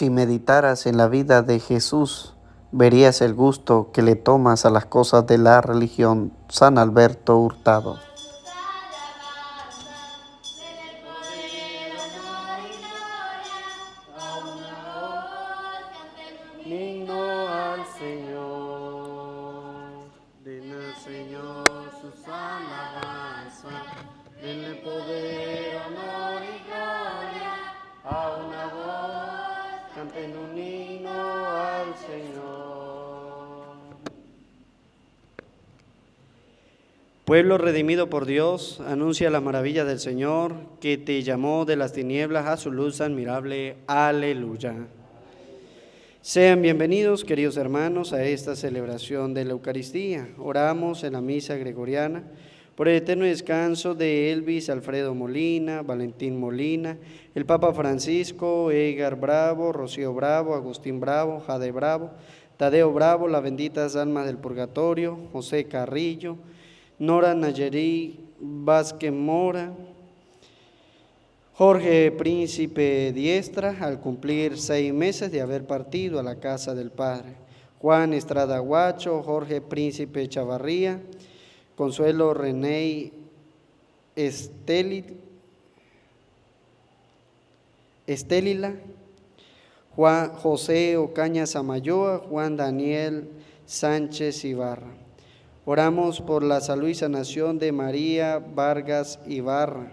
Si meditaras en la vida de Jesús, verías el gusto que le tomas a las cosas de la religión. San Alberto Hurtado. Digno al Señor, denle al Señor sus alabanzas, denle poder, honor y gloria, a una voz, canten un himno al Señor. Pueblo redimido por Dios, anuncia la maravilla del Señor, que te llamó de las tinieblas a su luz admirable. Aleluya. Sean bienvenidos, queridos hermanos, a esta celebración de la Eucaristía. Oramos en la misa gregoriana por el eterno descanso de Elvis Alfredo Molina, Valentín Molina, el Papa Francisco, Edgar Bravo, Rocío Bravo, Agustín Bravo, Jade Bravo, Tadeo Bravo, las benditas almas del purgatorio, José Carrillo, Nora Nayerí Vázquez Mora, Jorge Príncipe Diestra, al cumplir 6 meses de haber partido a la casa del Padre. Juan Estrada Guacho, Jorge Príncipe Chavarría, Consuelo René Estelila, Juan José Ocaña Samayoa, Juan Daniel Sánchez Ibarra. Oramos por la salud y sanación de María Vargas Ibarra,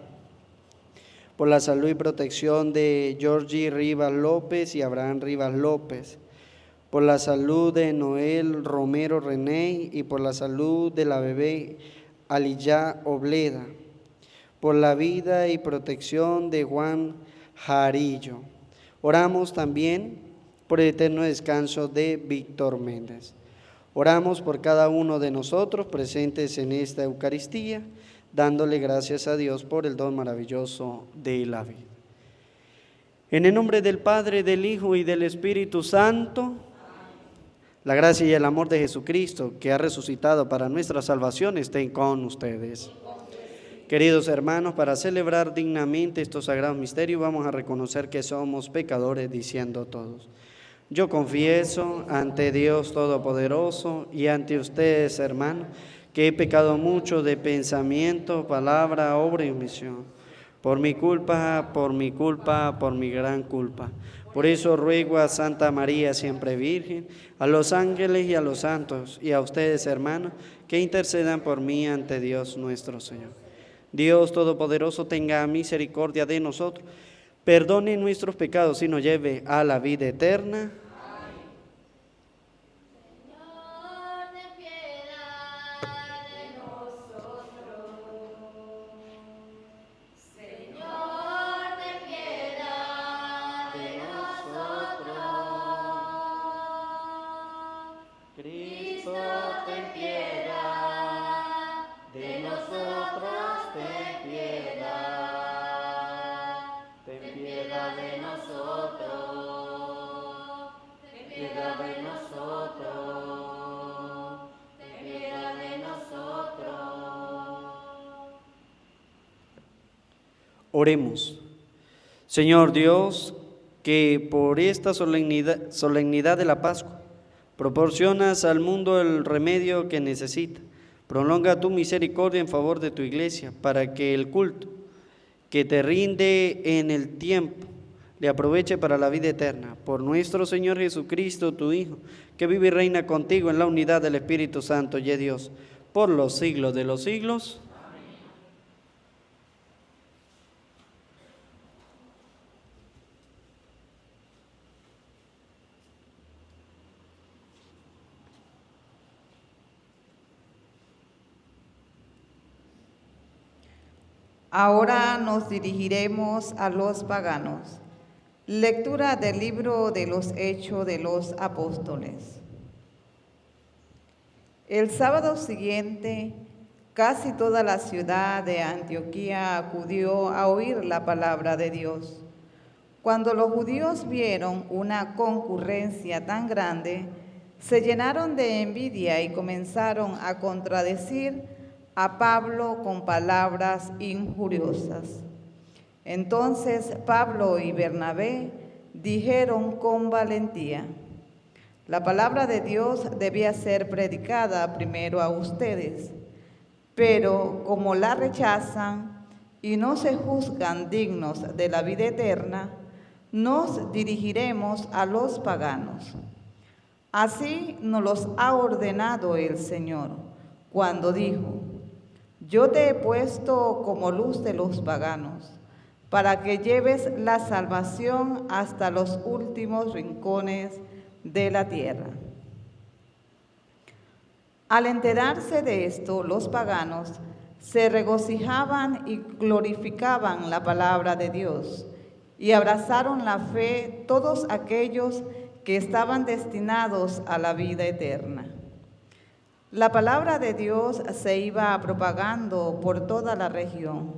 por la salud y protección de Georgie Rivas López y Abraham Rivas López, por la salud de Noel Romero René y por la salud de la bebé Aliyah Obleda, por la vida y protección de Juan Jarillo. Oramos también por el eterno descanso de Víctor Méndez. Oramos por cada uno de nosotros presentes en esta Eucaristía, dándole gracias a Dios por el don maravilloso de la vida. En el nombre del Padre, del Hijo y del Espíritu Santo, la gracia y el amor de Jesucristo, que ha resucitado para nuestra salvación, estén con ustedes. Queridos hermanos, para celebrar dignamente estos sagrados misterios, vamos a reconocer que somos pecadores, diciendo todos: yo confieso ante Dios Todopoderoso y ante ustedes, hermanos, que he pecado mucho de pensamiento, palabra, obra y omisión, por mi culpa, por mi gran culpa. Por eso ruego a Santa María, siempre Virgen, a los ángeles y a los santos, y a ustedes, hermanos, que intercedan por mí ante Dios nuestro Señor. Dios Todopoderoso tenga misericordia de nosotros, perdone nuestros pecados y nos lleve a la vida eterna. Oremos. Señor Dios, que por esta solemnidad de la Pascua proporcionas al mundo el remedio que necesita, prolonga tu misericordia en favor de tu iglesia, para que el culto que te rinde en el tiempo le aproveche para la vida eterna. Por nuestro Señor Jesucristo, tu Hijo, que vive y reina contigo en la unidad del Espíritu Santo y de Dios, por los siglos de los siglos. Ahora nos dirigiremos a los paganos. Lectura del libro de los Hechos de los Apóstoles. El sábado siguiente, casi toda la ciudad de Antioquía acudió a oír la palabra de Dios. Cuando los judíos vieron una concurrencia tan grande, se llenaron de envidia y comenzaron a contradecir a Pablo con palabras injuriosas. Entonces Pablo y Bernabé dijeron con valentía: la palabra de Dios debía ser predicada primero a ustedes, pero como la rechazan y no se juzgan dignos de la vida eterna, nos dirigiremos a los paganos. Así nos los ha ordenado el Señor, cuando dijo: yo te he puesto como luz de los paganos, para que lleves la salvación hasta los últimos rincones de la tierra. Al enterarse de esto, los paganos se regocijaban y glorificaban la palabra de Dios, y abrazaron la fe todos aquellos que estaban destinados a la vida eterna. La palabra de Dios se iba propagando por toda la región,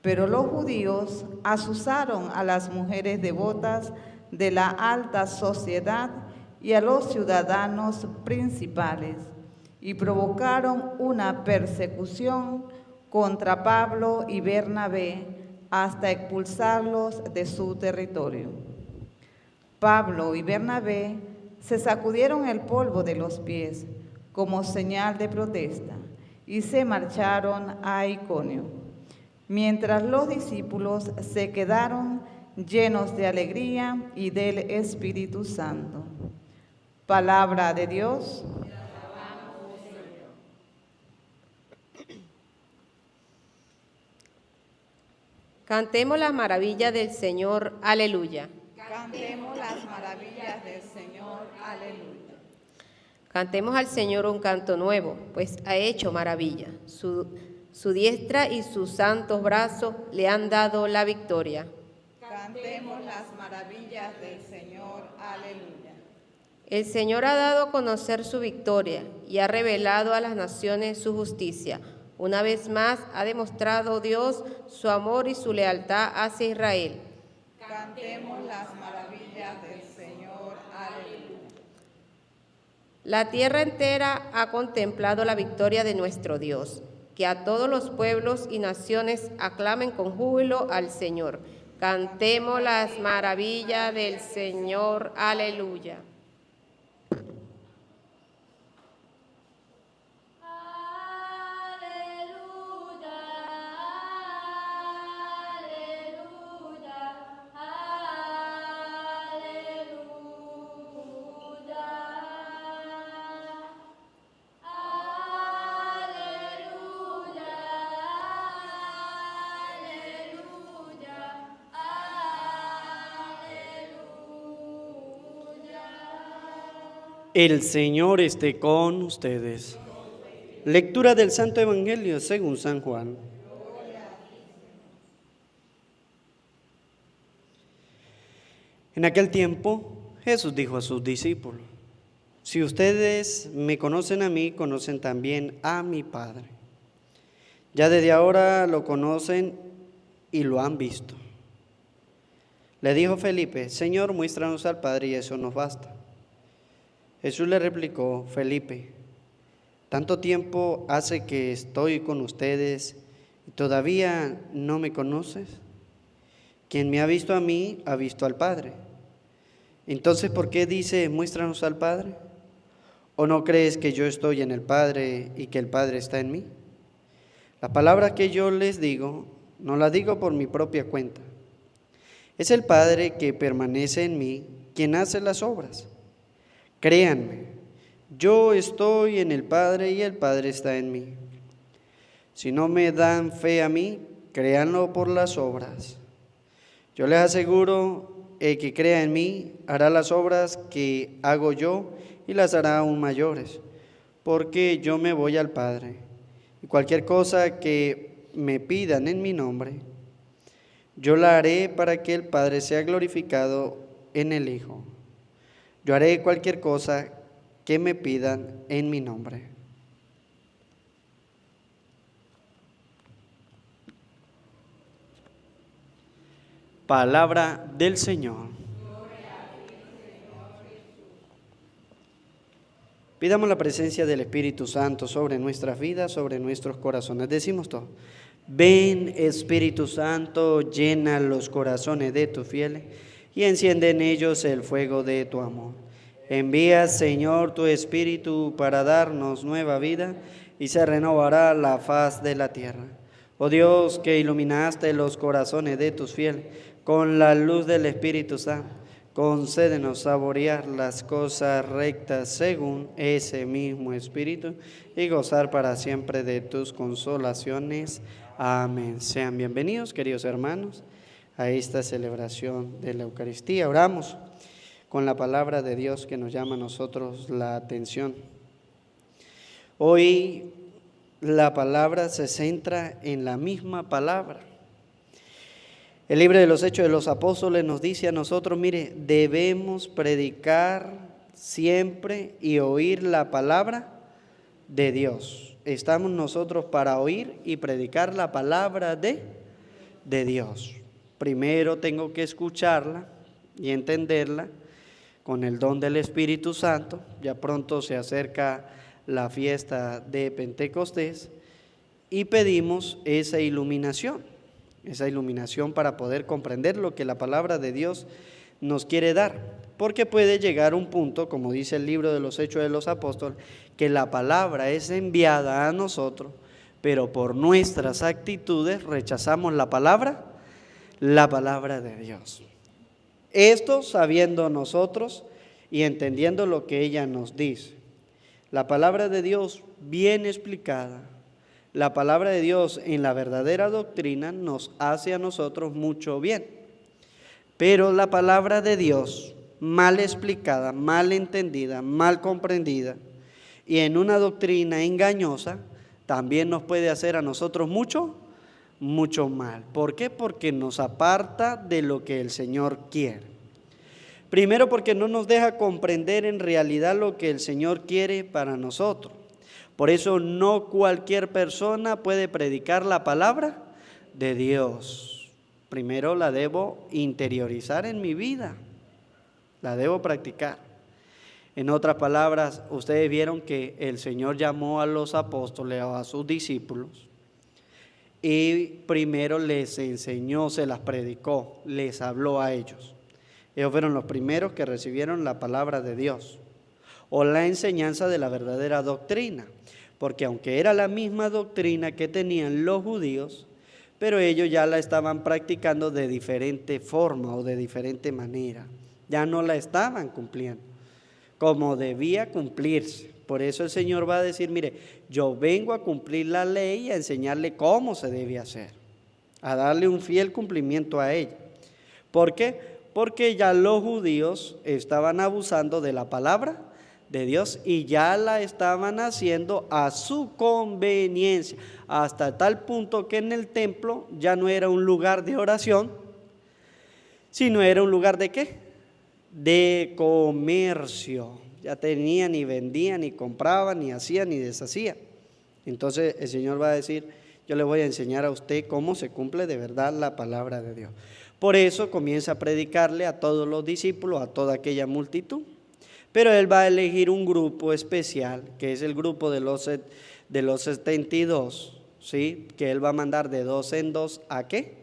pero los judíos azuzaron a las mujeres devotas de la alta sociedad y a los ciudadanos principales, y provocaron una persecución contra Pablo y Bernabé hasta expulsarlos de su territorio. Pablo y Bernabé se sacudieron el polvo de los pies como señal de protesta y se marcharon a Iconio, mientras los discípulos se quedaron llenos de alegría y del Espíritu Santo. Palabra de Dios. Cantemos las maravillas del Señor, aleluya. Cantemos las maravillas del Señor, aleluya. Cantemos al Señor un canto nuevo, pues ha hecho maravilla. Su diestra y sus santos brazos le han dado la victoria. Cantemos las maravillas del Señor, aleluya. El Señor ha dado a conocer su victoria y ha revelado a las naciones su justicia. Una vez más ha demostrado Dios su amor y su lealtad hacia Israel. Cantemos las maravillas del Señor, aleluya. La tierra entera ha contemplado la victoria de nuestro Dios. Que a todos los pueblos y naciones aclamen con júbilo al Señor. Cantemos las maravillas del Señor, aleluya. El Señor esté con ustedes. Lectura del Santo Evangelio según San Juan. En aquel tiempo, Jesús dijo a sus discípulos: si ustedes me conocen a mí, conocen también a mi Padre. Ya desde ahora lo conocen y lo han visto. Le dijo Felipe: Señor, muéstranos al Padre y eso nos basta. Jesús le replicó: Felipe, ¿tanto tiempo hace que estoy con ustedes y todavía no me conoces? Quien me ha visto a mí, ha visto al Padre. Entonces, ¿por qué dice, muéstranos al Padre? ¿O no crees que yo estoy en el Padre y que el Padre está en mí? La palabra que yo les digo, no la digo por mi propia cuenta. Es el Padre que permanece en mí quien hace las obras. Créanme, yo estoy en el Padre y el Padre está en mí. Si no me dan fe a mí, créanlo por las obras. Yo les aseguro, el que crea en mí hará las obras que hago yo y las hará aún mayores, porque yo me voy al Padre. Y cualquier cosa que me pidan en mi nombre, yo la haré para que el Padre sea glorificado en el Hijo. Yo haré cualquier cosa que me pidan en mi nombre. Palabra del Señor. Pidamos la presencia del Espíritu Santo sobre nuestras vidas, sobre nuestros corazones. Decimos todos: ven Espíritu Santo, llena los corazones de tus fieles y enciende en ellos el fuego de tu amor. Envía, Señor, tu Espíritu para darnos nueva vida y se renovará la faz de la tierra. Oh Dios, que iluminaste los corazones de tus fieles con la luz del Espíritu Santo, concédenos saborear las cosas rectas según ese mismo Espíritu y gozar para siempre de tus consolaciones. Amén. Sean bienvenidos, queridos hermanos, a esta celebración de la Eucaristía. Oramos con la palabra de Dios que nos llama a nosotros la atención. Hoy la palabra se centra en la misma palabra. El libro de los Hechos de los Apóstoles nos dice a nosotros, mire, debemos predicar siempre y oír la palabra de Dios. Estamos nosotros para oír y predicar la palabra de Dios. Primero tengo que escucharla y entenderla con el don del Espíritu Santo. Ya pronto se acerca la fiesta de Pentecostés y pedimos esa iluminación para poder comprender lo que la palabra de Dios nos quiere dar. Porque puede llegar un punto, como dice el libro de los Hechos de los Apóstoles, que la palabra es enviada a nosotros, pero por nuestras actitudes rechazamos la palabra de Dios. Esto sabiendo nosotros y entendiendo lo que ella nos dice. La palabra de Dios bien explicada, la palabra de Dios en la verdadera doctrina nos hace a nosotros mucho bien. Pero la palabra de Dios mal explicada, mal entendida, mal comprendida y en una doctrina engañosa también nos puede hacer a nosotros mucho mal. ¿Por qué? Porque nos aparta de lo que el Señor quiere. Primero, porque no nos deja comprender en realidad lo que el Señor quiere para nosotros. Por eso no cualquier persona puede predicar la palabra de Dios. Primero la debo interiorizar en mi vida, la debo practicar. En otras palabras, ustedes vieron que el Señor llamó a los apóstoles o a sus discípulos y primero les enseñó, se las predicó, les habló a ellos. Ellos fueron los primeros que recibieron la palabra de Dios o la enseñanza de la verdadera doctrina, porque aunque era la misma doctrina que tenían los judíos, pero ellos ya la estaban practicando de diferente forma o de diferente manera, ya no la estaban cumpliendo como debía cumplirse. Por eso el Señor va a decir, mire, yo vengo a cumplir la ley y a enseñarle cómo se debe hacer, a darle un fiel cumplimiento a ella. ¿Por qué? Porque ya los judíos estaban abusando de la palabra de Dios y ya la estaban haciendo a su conveniencia, hasta tal punto que en el templo ya no era un lugar de oración, sino era un lugar ¿de qué? De comercio. Ya tenían y vendían y compraban y hacían y deshacían. Entonces el Señor va a decir, yo le voy a enseñar a usted cómo se cumple de verdad la palabra de Dios. Por eso comienza a predicarle a todos los discípulos, a toda aquella multitud. Pero él va a elegir un grupo especial, que es el grupo de los 72, ¿sí? Que él va a mandar de 2 en 2, ¿a qué?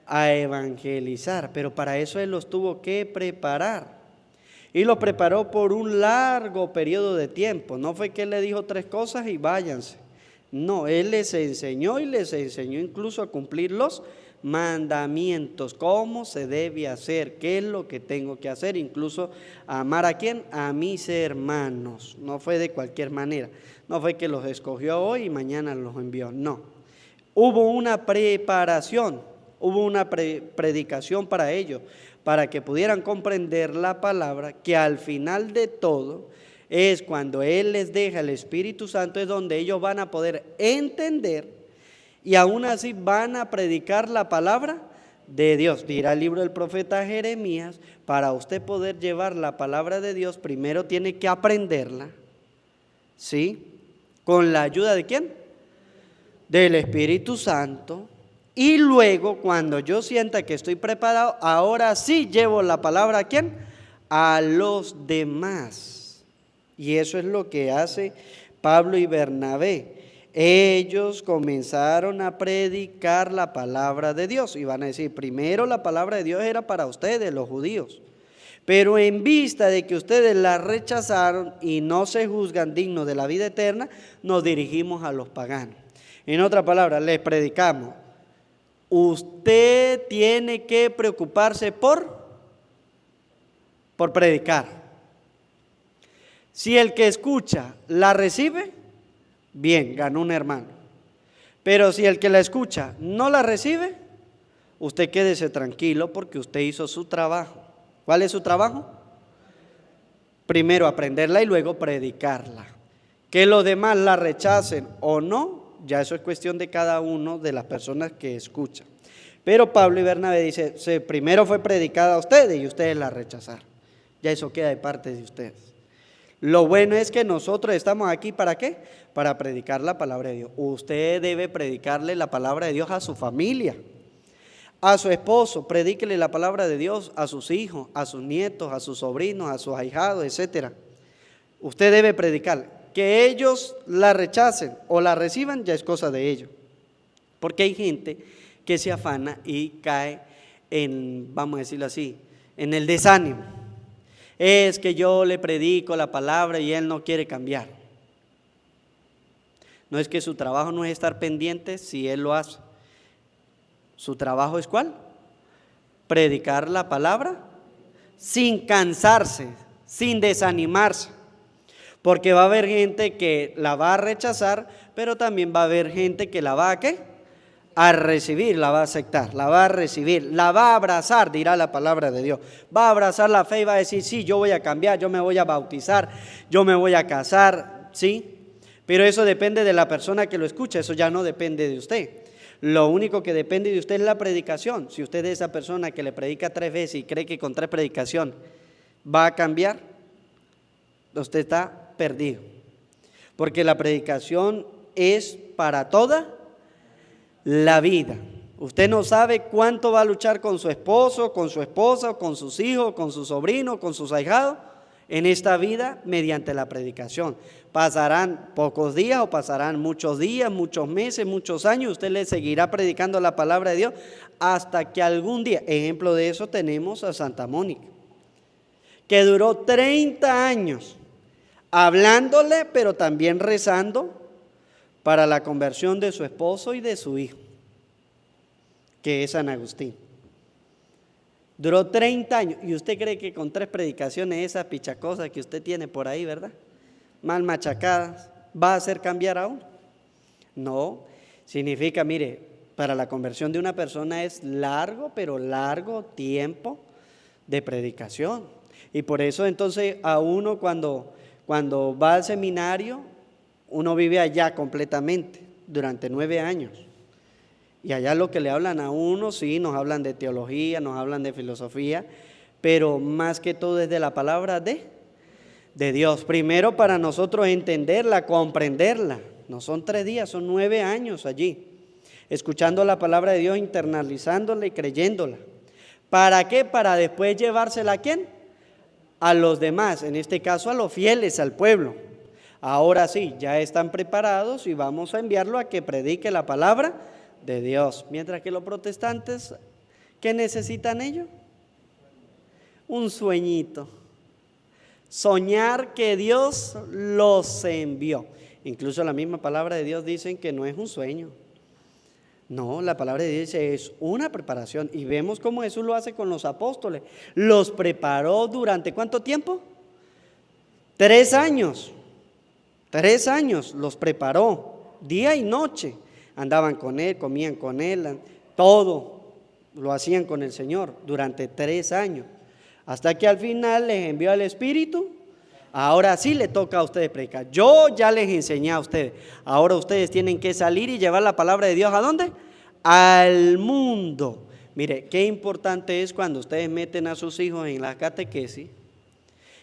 A evangelizar. Pero para eso él los tuvo que preparar. Y los preparó por un largo periodo de tiempo. No fue que él le dijo 3 cosas y váyanse. No, él les enseñó y les enseñó incluso a cumplir los mandamientos, cómo se debe hacer, qué es lo que tengo que hacer, incluso amar ¿a quién? A mis hermanos. No fue de cualquier manera, no fue que los escogió hoy y mañana los envió, no. Hubo una preparación, hubo una predicación para ellos, para que pudieran comprender la palabra, que al final de todo es cuando Él les deja el Espíritu Santo, es donde ellos van a poder entender y aún así van a predicar la palabra de Dios. Dirá el libro del profeta Jeremías, para usted poder llevar la palabra de Dios, primero tiene que aprenderla, ¿sí? ¿Con la ayuda de quién? Del Espíritu Santo. Y luego, cuando yo sienta que estoy preparado, ahora sí llevo la palabra ¿a quién? A los demás. Y eso es lo que hace Pablo y Bernabé. ellos comenzaron a predicar la palabra de Dios. Y van a decir, primero la palabra de Dios era para ustedes, los judíos. Pero en vista de que ustedes la rechazaron y no se juzgan dignos de la vida eterna, nos dirigimos a los paganos. En otras palabras, les predicamos, usted tiene que preocuparse por predicar. Si el que escucha la recibe, bien, ganó un hermano. Pero si el que la escucha no la recibe, usted quédese tranquilo porque usted hizo su trabajo. ¿Cuál es su trabajo? Primero aprenderla y luego predicarla. Que los demás la rechacen o no, ya eso es cuestión de cada uno de las personas que escuchan. Pero Pablo y Bernabé dicen, primero fue predicada a ustedes y ustedes la rechazaron. Ya eso queda de parte de ustedes. Lo bueno es que nosotros estamos aquí, ¿para qué? Para predicar la palabra de Dios. Usted debe predicarle la palabra de Dios a su familia, a su esposo, predíquele la palabra de Dios a sus hijos, a sus nietos, a sus sobrinos, a sus ahijados, etc. Usted debe predicar. Que ellos la rechacen o la reciban ya es cosa de ellos. Porque hay gente que se afana y cae en, vamos a decirlo así, en el desánimo. Es que yo le predico la palabra y él no quiere cambiar. No es que su trabajo no es estar pendiente si él lo hace. ¿Su trabajo es cuál? Predicar la palabra sin cansarse, sin desanimarse. Porque va a haber gente que la va a rechazar, pero también va a haber gente que la va a ¿qué? A recibir, la va a aceptar, la va a recibir, la va a abrazar, dirá la palabra de Dios. Va a abrazar la fe y va a decir, sí, yo voy a cambiar, yo me voy a bautizar, yo me voy a casar, ¿sí? Pero eso depende de la persona que lo escucha, eso ya no depende de usted. Lo único que depende de usted es la predicación. Si usted es esa persona que le predica 3 veces y cree que con 3 predicaciones va a cambiar, usted está perdido. Porque la predicación es para toda la vida. Usted no sabe cuánto va a luchar con su esposo, con su esposa, con sus hijos, con sus sobrinos, con sus ahijados en esta vida mediante la predicación. Pasarán pocos días o pasarán muchos días, muchos meses, muchos años. Usted le seguirá predicando la palabra de Dios hasta que algún día, ejemplo de eso tenemos a Santa Mónica, que duró 30 años hablándole, pero también rezando para la conversión de su esposo y de su hijo, que es San Agustín. Duró 30 años. Y usted cree que con 3 predicaciones, esas pichacosas que usted tiene por ahí, ¿verdad?, mal machacadas, va a hacer cambiar a uno. No, significa, mire, para la conversión de una persona es largo, pero largo tiempo de predicación. Y por eso entonces a uno cuando va al seminario, uno vive allá completamente durante 9 años. Y allá lo que le hablan a uno, sí, nos hablan de teología, nos hablan de filosofía, pero más que todo es de la palabra de Dios. Primero para nosotros entenderla, comprenderla. No son 3 días, son 9 años allí, escuchando la palabra de Dios, internalizándola y creyéndola. ¿Para qué? Para después llevársela ¿a quién? A los demás, en este caso a los fieles, al pueblo. Ahora sí, ya están preparados y vamos a enviarlo a que predique la palabra de Dios. Mientras que los protestantes, ¿qué necesitan ellos? Un sueñito. Soñar que Dios los envió. Incluso la misma palabra de Dios dicen que no es un sueño. No, la palabra de Dios dice es una preparación. Y vemos cómo Jesús lo hace con los apóstoles. Los preparó durante ¿cuánto tiempo? 3 años. 3 años los preparó, día y noche. Andaban con Él, comían con Él, todo lo hacían con el Señor durante 3 años. Hasta que al final les envió al Espíritu. Ahora sí le toca a ustedes predicar. Yo ya les enseñé a ustedes. Ahora ustedes tienen que salir y llevar la palabra de Dios ¿a dónde? Al mundo. Mire, qué importante es cuando ustedes meten a sus hijos en la catequesis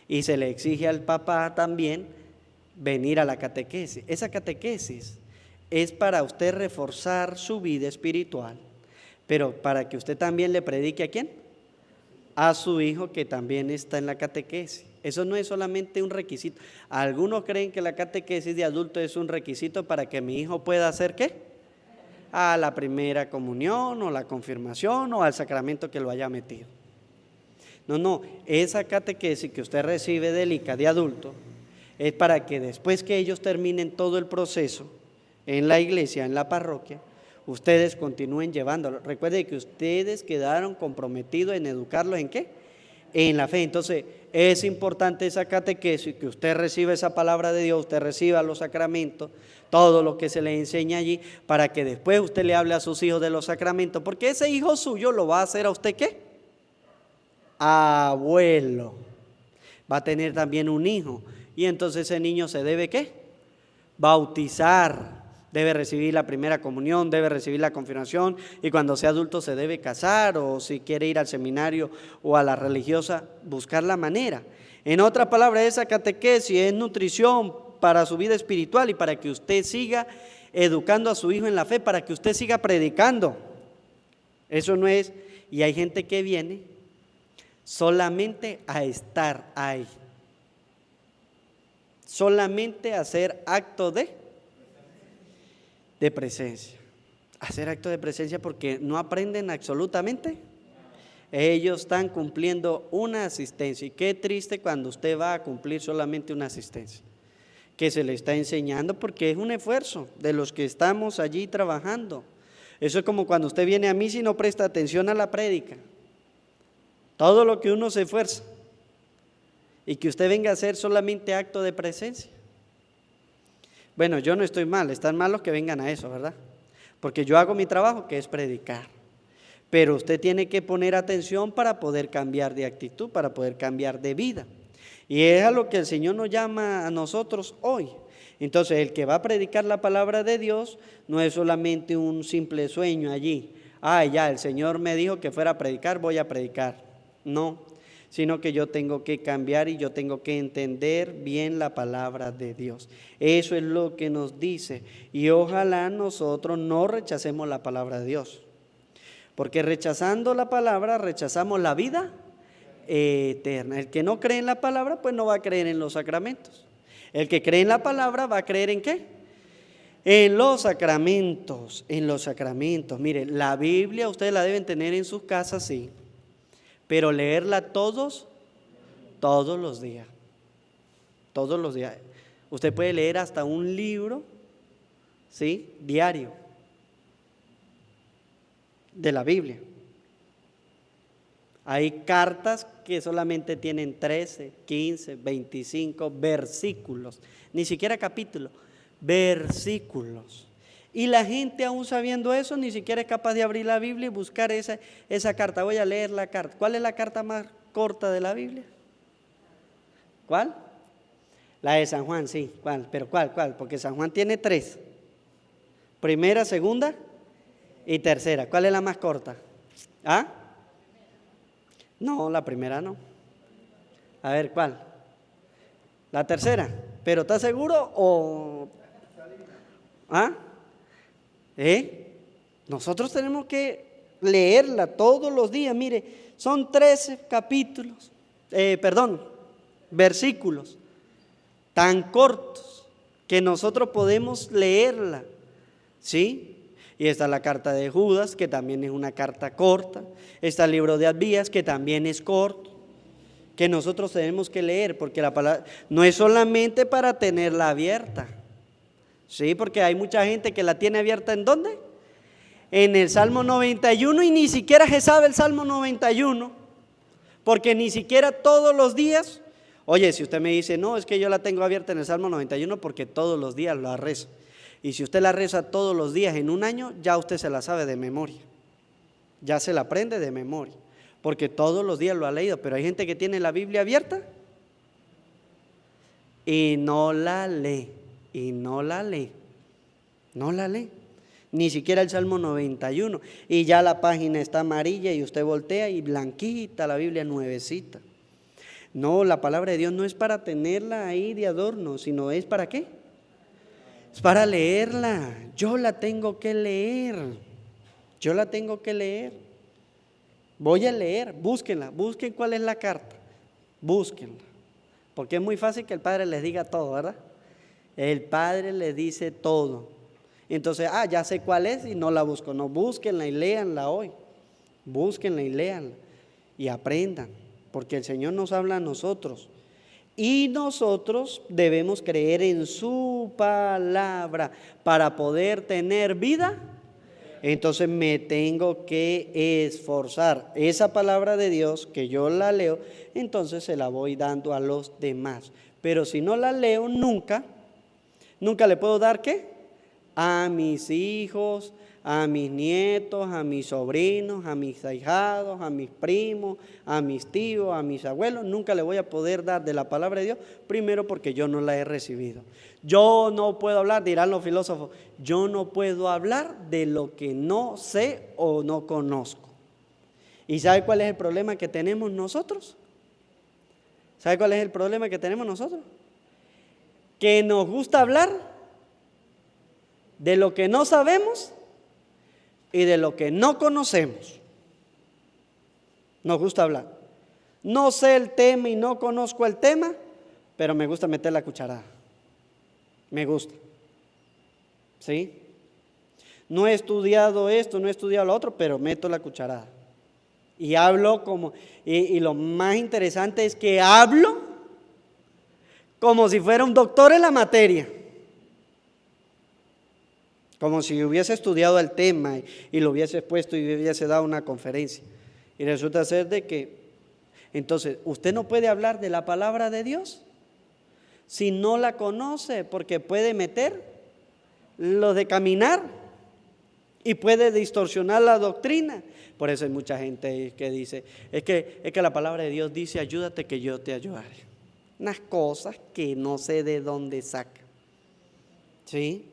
y se le exige al papá también venir a la catequesis. Esa catequesis es para usted reforzar su vida espiritual, pero para que usted también le predique ¿a quién? A su hijo que también está en la catequesis. Eso no es solamente un requisito. Algunos creen que la catequesis de adulto es un requisito para que mi hijo pueda hacer ¿qué? A la primera comunión o la confirmación o al sacramento que lo haya metido. No, esa catequesis que usted recibe del ICA de adulto es para que después que ellos terminen todo el proceso en la iglesia, en la parroquia, ustedes continúen llevándolo. Recuerden que ustedes quedaron comprometidos en educarlos ¿en qué? En la fe. Entonces es importante esa catequesis, que usted reciba esa palabra de Dios, usted reciba los sacramentos, todo lo que se le enseña allí, para que después usted le hable a sus hijos de los sacramentos, porque ese hijo suyo lo va a hacer a usted ¿qué? Abuelo. Va a tener también un hijo, y entonces ese niño se debe ¿qué? Bautizar, debe recibir la primera comunión, debe recibir la confirmación, y cuando sea adulto se debe casar, o si quiere ir al seminario o a la religiosa, buscar la manera. En otras palabras, esa catequesis es nutrición para su vida espiritual y para que usted siga educando a su hijo en la fe, para que usted siga predicando. Eso no es, y hay gente que viene solamente a estar ahí, solamente a hacer acto de presencia, hacer acto de presencia, porque no aprenden absolutamente. Ellos están cumpliendo una asistencia, y qué triste cuando usted va a cumplir solamente una asistencia que se le está enseñando, porque es un esfuerzo de los que estamos allí trabajando. Eso es como cuando usted viene a misa y no presta atención a la prédica. Todo lo que uno se esfuerza, y que usted venga a hacer solamente acto de presencia. Bueno, yo no estoy mal, están mal los que vengan a eso, ¿verdad? Porque yo hago mi trabajo, que es predicar. Pero usted tiene que poner atención para poder cambiar de actitud, para poder cambiar de vida. Y es a lo que el Señor nos llama a nosotros hoy. Entonces, el que va a predicar la palabra de Dios no es solamente un simple sueño allí. Ya, el Señor me dijo que fuera a predicar, voy a predicar. No, sino que yo tengo que cambiar y yo tengo que entender bien la palabra de Dios. Eso es lo que nos dice, y ojalá nosotros no rechacemos la palabra de Dios, porque rechazando la palabra rechazamos la vida eterna. El que no cree en la palabra pues no va a creer en los sacramentos. El que cree en la palabra va a creer ¿en qué? En los sacramentos, en los sacramentos. Mire, la Biblia ustedes la deben tener en sus casas, sí, pero leerla todos los días. Todos los días. Usted puede leer hasta un libro, ¿sí? Diario de la Biblia. Hay cartas que solamente tienen 13, 15, 25 versículos, ni siquiera capítulos, versículos. Y la gente, aún sabiendo eso, ni siquiera es capaz de abrir la Biblia y buscar esa carta. Voy a leer la carta. ¿Cuál es la carta más corta de la Biblia? ¿Cuál? La de San Juan, sí. ¿Cuál? ¿Pero cuál? Porque San Juan tiene 3. Primera, segunda y tercera. ¿Cuál es la más corta? ¿Ah? No, la primera no. A ver, ¿cuál? La tercera. ¿Pero está seguro o...? ¿Ah? Nosotros tenemos que leerla todos los días. Mire, son 13 capítulos, versículos tan cortos que nosotros podemos leerla, ¿sí? Y está la carta de Judas, que también es una carta corta. Está el libro de Abías, que también es corto, que nosotros tenemos que leer, porque la palabra no es solamente para tenerla abierta. Sí, porque hay mucha gente que la tiene abierta ¿en dónde? En el Salmo 91, y ni siquiera se sabe el Salmo 91, porque ni siquiera todos los días. Oye, si usted me dice, no, es que yo la tengo abierta en el Salmo 91 porque todos los días la rezo. Y si usted la reza todos los días en un año, ya usted se la sabe de memoria, ya se la aprende de memoria, porque todos los días lo ha leído. Pero hay gente que tiene la Biblia abierta y no la lee. No la lee, ni siquiera el Salmo 91, y ya la página está amarilla y usted voltea y blanquita la Biblia, nuevecita. No, la palabra de Dios no es para tenerla ahí de adorno, sino es ¿para qué? Es para leerla. Yo la tengo que leer, voy a leer, búsquenla, busquen cuál es la carta, búsquenla. porque es muy fácil que el Padre les diga todo, ¿verdad? El Padre les dice todo. Entonces, ya sé cuál es y no la busco. No, búsquenla y léanla hoy. Búsquenla y léanla y aprendan, porque el Señor nos habla a nosotros. Y nosotros debemos creer en su palabra para poder tener vida. Entonces me tengo que esforzar. Esa palabra de Dios que yo la leo, entonces se la voy dando a los demás. Pero si no la leo nunca le puedo dar ¿qué? A mis hijos, a mis nietos, a mis sobrinos, a mis ahijados, a mis primos, a mis tíos, a mis abuelos. Nunca le voy a poder dar de la palabra de Dios, primero porque yo no la he recibido. Yo no puedo hablar, dirán los filósofos, yo no puedo hablar de lo que no sé o no conozco. ¿Y sabe cuál es el problema que tenemos nosotros? ¿Sabe cuál es el problema que tenemos nosotros? Que nos gusta hablar de lo que no sabemos y de lo que no conocemos. Nos gusta hablar. No sé el tema y no conozco el tema, pero me gusta meter la cucharada. Me gusta. ¿Sí? No he estudiado esto, no he estudiado lo otro, pero meto la cucharada. Y hablo como, y lo más interesante es que hablo como si fuera un doctor en la materia. Como si hubiese estudiado el tema y lo hubiese expuesto y hubiese dado una conferencia. Y resulta ser de que, entonces, usted no puede hablar de la palabra de Dios si no la conoce, porque puede meter lo de caminar y puede distorsionar la doctrina. Por eso hay mucha gente que dice, es que la palabra de Dios dice, ayúdate que yo te ayudaré. Unas cosas que no sé de dónde saca. ¿Sí?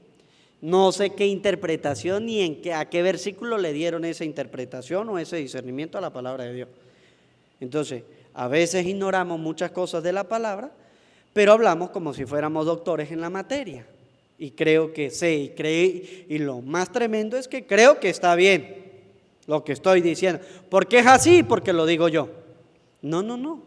No sé qué interpretación ni a qué versículo le dieron esa interpretación o ese discernimiento a la palabra de Dios. Entonces, a veces ignoramos muchas cosas de la palabra, pero hablamos como si fuéramos doctores en la materia. Y creo que sé, y lo más tremendo es que creo que está bien lo que estoy diciendo. ¿Por qué es así? Porque lo digo yo. No.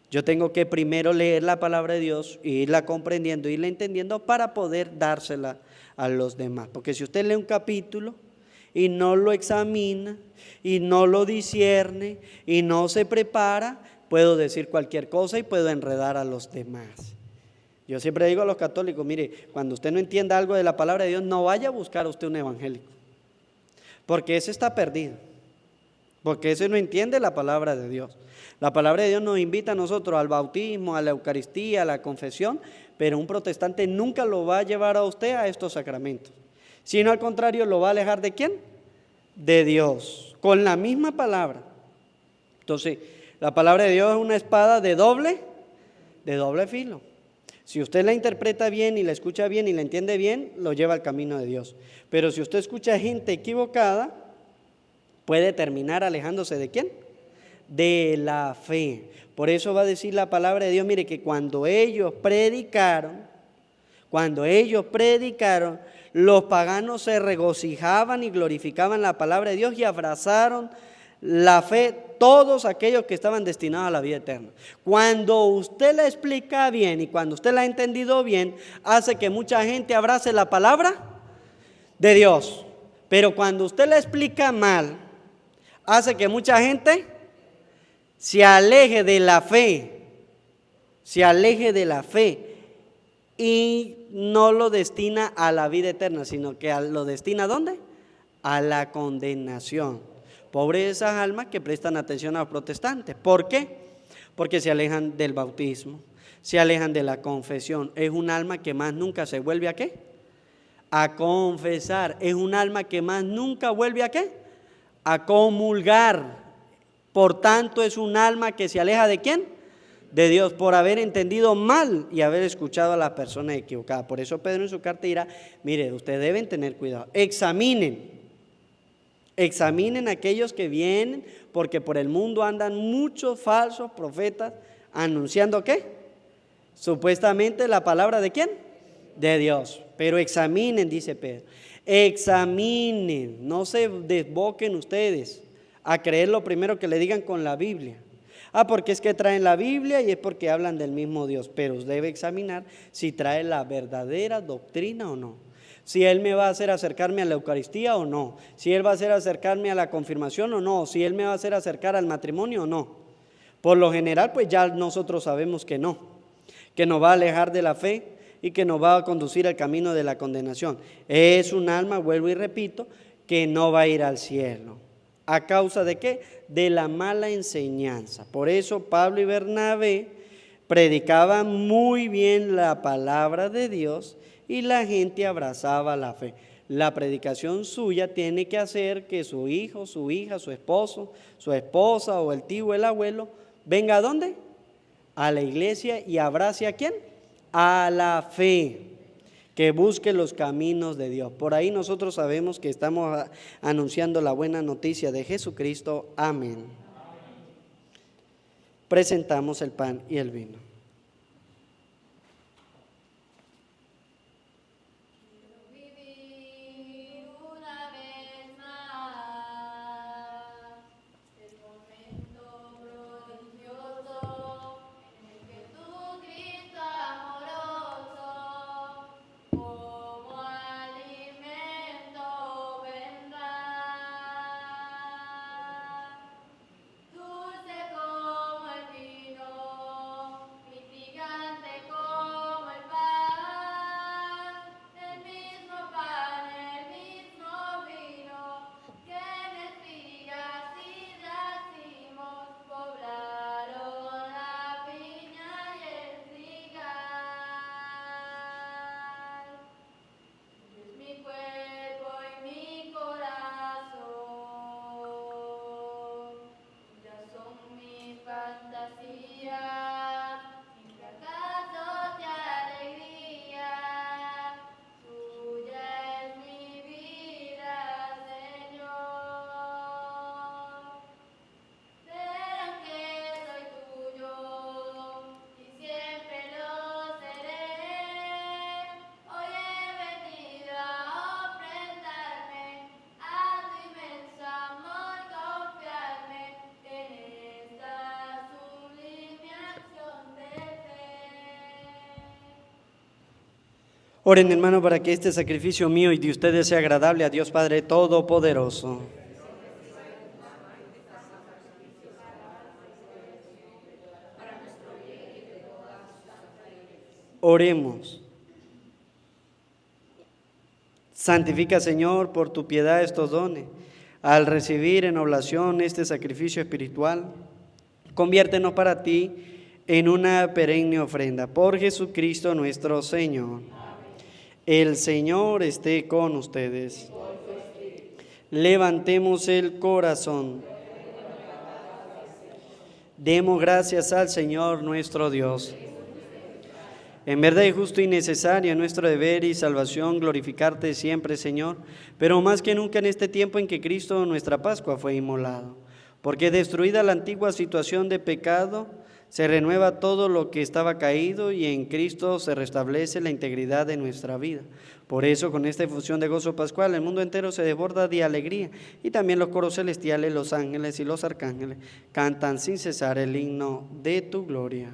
Yo tengo que primero leer la palabra de Dios, irla comprendiendo, irla entendiendo para poder dársela a los demás. Porque si usted lee un capítulo y no lo examina y no lo discierne y no se prepara, puedo decir cualquier cosa y puedo enredar a los demás. Yo siempre digo a los católicos, mire, cuando usted no entienda algo de la palabra de Dios, no vaya a buscar a usted un evangélico, porque ese está perdido, porque ese no entiende la palabra de Dios. La palabra de Dios nos invita a nosotros al bautismo, a la Eucaristía, a la confesión, pero un protestante nunca lo va a llevar a usted a estos sacramentos, sino al contrario lo va a alejar ¿de quién? De Dios, con la misma palabra. Entonces, la palabra de Dios es una espada de doble filo. Si usted la interpreta bien y la escucha bien y la entiende bien, lo lleva al camino de Dios. Pero si usted escucha gente equivocada, puede terminar alejándose ¿de quién? De la fe. Por eso va a decir la palabra de Dios, mire, que cuando ellos predicaron, los paganos se regocijaban y glorificaban la palabra de Dios y abrazaron la fe todos aquellos que estaban destinados a la vida eterna. Cuando usted la explica bien y cuando usted la ha entendido bien, hace que mucha gente abrace la palabra de Dios. Pero cuando usted la explica mal, hace que mucha gente se aleje de la fe y no lo destina a la vida eterna, sino que lo destina ¿a dónde? A la condenación. Pobres esas almas que prestan atención a los protestantes. ¿Por qué? Porque se alejan del bautismo, se alejan de la confesión. Es un alma que más nunca se vuelve ¿a qué? A confesar. Es un alma que más nunca vuelve ¿a qué? A comulgar. Por tanto, es un alma que se aleja ¿de quién? De Dios, por haber entendido mal y haber escuchado a la persona equivocada. Por eso Pedro en su carta dirá, mire, ustedes deben tener cuidado, examinen aquellos que vienen, porque por el mundo andan muchos falsos profetas anunciando ¿qué? Supuestamente la palabra ¿de quién? De Dios. Pero examinen, dice Pedro, examinen, no se desboquen ustedes a creer lo primero que le digan con la Biblia, Porque es que traen la Biblia y es porque hablan del mismo Dios, pero debe examinar si trae la verdadera doctrina o no. Si Él me va a hacer acercarme a la Eucaristía o no, si Él va a hacer acercarme a la confirmación o no, si Él me va a hacer acercar al matrimonio o no. Por lo general, pues ya nosotros sabemos que no, que nos va a alejar de la fe y que nos va a conducir al camino de la condenación. Es un alma, vuelvo y repito, que no va a ir al cielo. ¿A causa de qué? De la mala enseñanza. Por eso Pablo y Bernabé predicaban muy bien la palabra de Dios y la gente abrazaba la fe. La predicación suya tiene que hacer que su hijo, su hija, su esposo, su esposa o el tío o el abuelo venga ¿a dónde? A la iglesia y abrace ¿a quién? A la fe, que busque los caminos de Dios. Por ahí nosotros sabemos que estamos anunciando la buena noticia de Jesucristo. Amén. Presentamos el pan y el vino. Oren, hermano, para que este sacrificio mío y de ustedes sea agradable a Dios Padre Todopoderoso. Oremos. Santifica, Señor, por tu piedad estos dones. Al recibir en oblación este sacrificio espiritual, conviértenos para ti en una perenne ofrenda. Por Jesucristo nuestro Señor. El Señor esté con ustedes. Levantemos el corazón. Demos gracias al Señor nuestro Dios. En verdad es justo y necesario nuestro deber y salvación glorificarte siempre, Señor, pero más que nunca en este tiempo en que Cristo, nuestra Pascua, fue inmolado. Porque destruida la antigua situación de pecado, se renueva todo lo que estaba caído y en Cristo se restablece la integridad de nuestra vida. Por eso, con esta efusión de gozo pascual, el mundo entero se desborda de alegría y también los coros celestiales, los ángeles y los arcángeles cantan sin cesar el himno de tu gloria.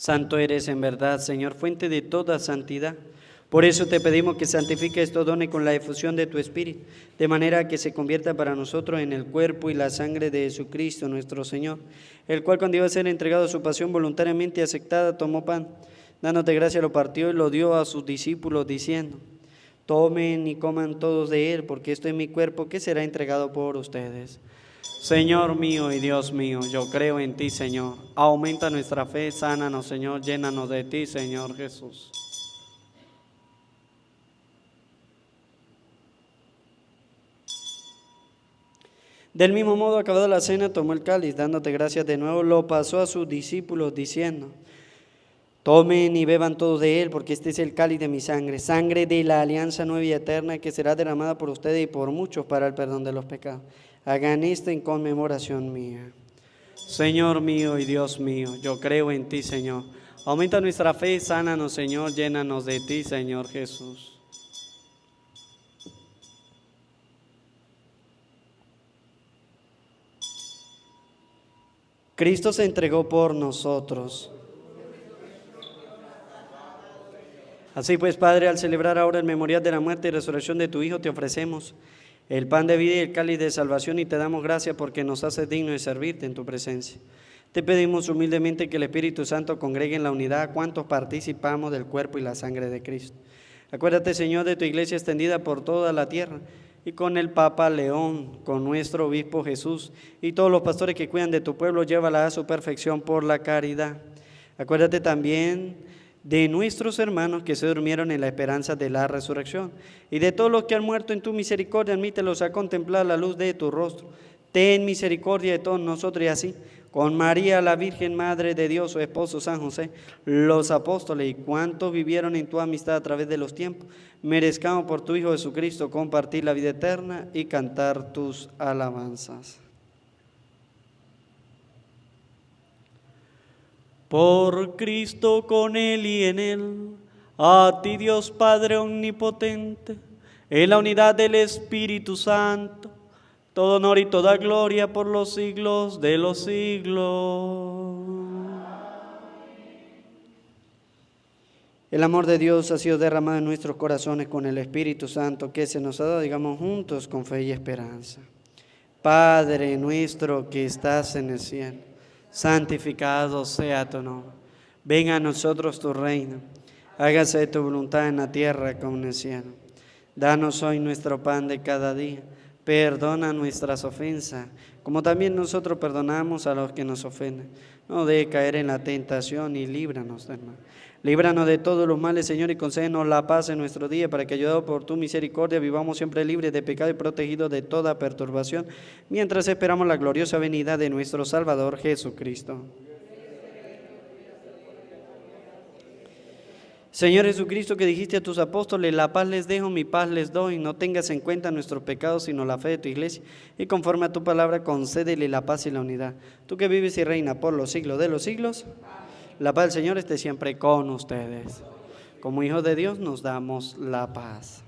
Santo eres en verdad, Señor, fuente de toda santidad. Por eso te pedimos que santifiques estos dones con la efusión de tu Espíritu, de manera que se convierta para nosotros en el cuerpo y la sangre de Jesucristo nuestro Señor, el cual cuando iba a ser entregado a su pasión voluntariamente aceptada, tomó pan, dándote gracia lo partió y lo dio a sus discípulos diciendo: tomen y coman todos de él, porque esto es mi cuerpo que será entregado por ustedes. Señor mío y Dios mío, yo creo en ti, Señor. Aumenta nuestra fe, sánanos, Señor, llénanos de ti, Señor Jesús. Del mismo modo, acabada la cena, tomó el cáliz, dándote gracias de nuevo, lo pasó a sus discípulos diciendo: tomen y beban todos de él, porque este es el cáliz de mi sangre, sangre de la alianza nueva y eterna, que será derramada por ustedes y por muchos para el perdón de los pecados. Hagan esto en conmemoración mía. Señor mío y Dios mío, yo creo en ti, Señor. Aumenta nuestra fe, sánanos, Señor, llénanos de ti, Señor Jesús. Cristo se entregó por nosotros. Así pues, Padre, al celebrar ahora el memorial de la muerte y resurrección de tu Hijo, te ofrecemos el pan de vida y el cáliz de salvación y te damos gracias porque nos haces dignos de servirte en tu presencia. Te pedimos humildemente que el Espíritu Santo congregue en la unidad a cuantos participamos del cuerpo y la sangre de Cristo. Acuérdate, Señor, de tu iglesia extendida por toda la tierra y con el Papa León, con nuestro obispo Jesús y todos los pastores que cuidan de tu pueblo, llévala a su perfección por la caridad. Acuérdate también de nuestros hermanos que se durmieron en la esperanza de la resurrección y de todos los que han muerto en tu misericordia, admítelos a contemplar la luz de tu rostro. Ten misericordia de todos nosotros y así, con María, la Virgen Madre de Dios, su esposo San José, los apóstoles y cuantos vivieron en tu amistad a través de los tiempos, merezcamos por tu Hijo Jesucristo compartir la vida eterna y cantar tus alabanzas. Por Cristo, con Él y en Él, a ti Dios Padre omnipotente, en la unidad del Espíritu Santo, todo honor y toda gloria por los siglos de los siglos. El amor de Dios ha sido derramado en nuestros corazones con el Espíritu Santo que se nos ha dado, digamos juntos, con fe y esperanza. Padre nuestro que estás en el cielo, santificado sea tu nombre. Venga a nosotros tu reino. Hágase tu voluntad en la tierra como en el cielo. Danos hoy nuestro pan de cada día. Perdona nuestras ofensas, como también nosotros perdonamos a los que nos ofenden. No dejes caer en la tentación y líbranos del mal. Líbranos de todos los males, Señor, y concédenos la paz en nuestro día, para que, ayudados por tu misericordia, vivamos siempre libres de pecado y protegidos de toda perturbación, mientras esperamos la gloriosa venida de nuestro Salvador Jesucristo. Señor Jesucristo, que dijiste a tus apóstoles: la paz les dejo, mi paz les doy. No tengas en cuenta nuestros pecados, sino la fe de tu iglesia. Y conforme a tu palabra, concédele la paz y la unidad. Tú que vives y reinas por los siglos de los siglos, la paz del Señor esté siempre con ustedes. Como hijos de Dios nos damos la paz.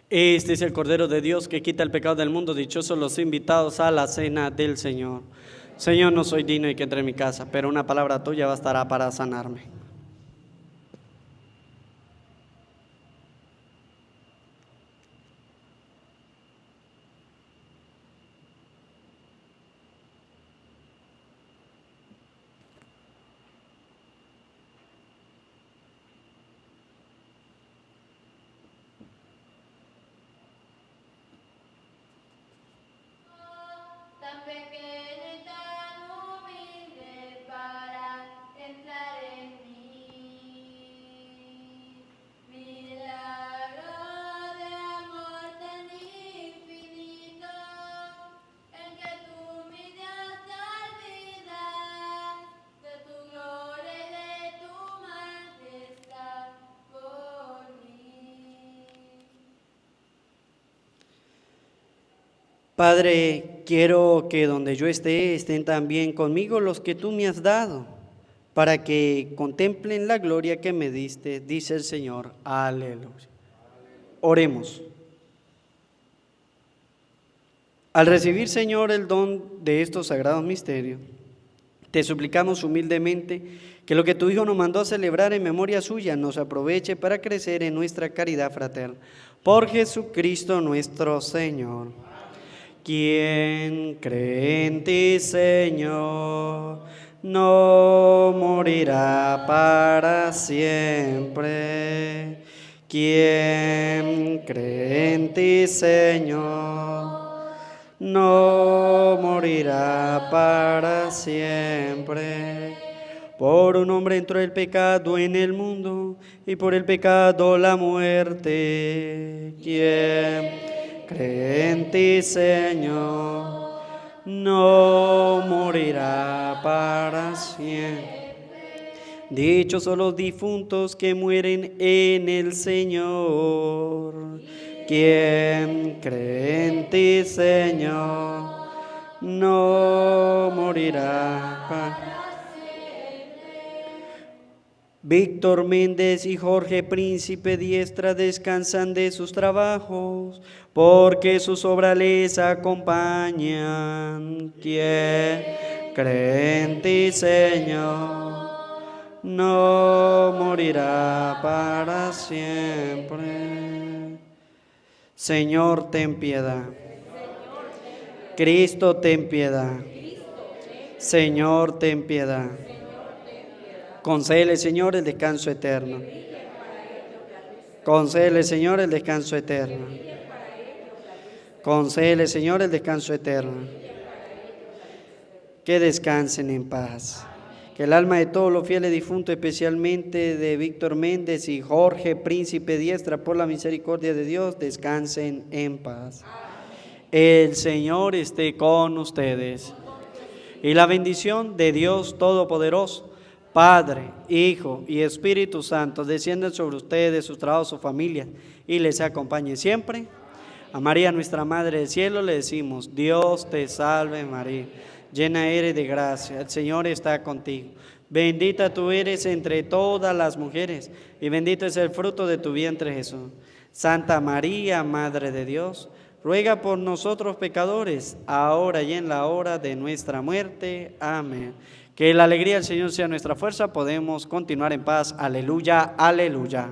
Este es el Cordero de Dios que quita el pecado del mundo. Dichosos los invitados a la cena del Señor. Señor, no soy digno de que entre en mi casa, pero una palabra tuya bastará para sanarme. Padre, quiero que donde yo esté, estén también conmigo los que tú me has dado, para que contemplen la gloria que me diste, dice el Señor. Aleluya. Oremos. Al recibir, Señor, el don de estos sagrados misterios, te suplicamos humildemente que lo que tu Hijo nos mandó a celebrar en memoria suya nos aproveche para crecer en nuestra caridad fraterna. Por Jesucristo nuestro Señor. Quien cree en ti, Señor, no morirá para siempre. Quien cree en ti, Señor, no morirá para siempre. Por un hombre entró el pecado en el mundo, y por el pecado la muerte. Quien cree en ti, Señor, no morirá para siempre. Dichosos los difuntos que mueren en el Señor. Quien cree en ti, Señor, no morirá para siempre. Víctor Méndez y Jorge Príncipe Diestra descansan de sus trabajos, porque sus obras les acompañan. Quien cree en ti, Señor, no morirá para siempre. Señor, ten piedad. Cristo, ten piedad. Señor, ten piedad. Concédele, Señor, el descanso eterno. Concédele, Señor, el descanso eterno. Concédele, Señor, el descanso eterno. Que descansen en paz. Que el alma de todos los fieles difuntos, especialmente de Víctor Méndez y Jorge Príncipe Diestra, por la misericordia de Dios, descansen en paz. El Señor esté con ustedes. Y la bendición de Dios Todopoderoso, Padre, Hijo y Espíritu Santo, desciendan sobre ustedes, sus trabajos, sus familias, y les acompañe siempre. A María, nuestra Madre del Cielo, le decimos: Dios te salve María, llena eres de gracia, el Señor está contigo. Bendita tú eres entre todas las mujeres, y bendito es el fruto de tu vientre, Jesús. Santa María, Madre de Dios, ruega por nosotros pecadores, ahora y en la hora de nuestra muerte. Amén. Que la alegría del Señor sea nuestra fuerza, podemos continuar en paz. Aleluya, aleluya.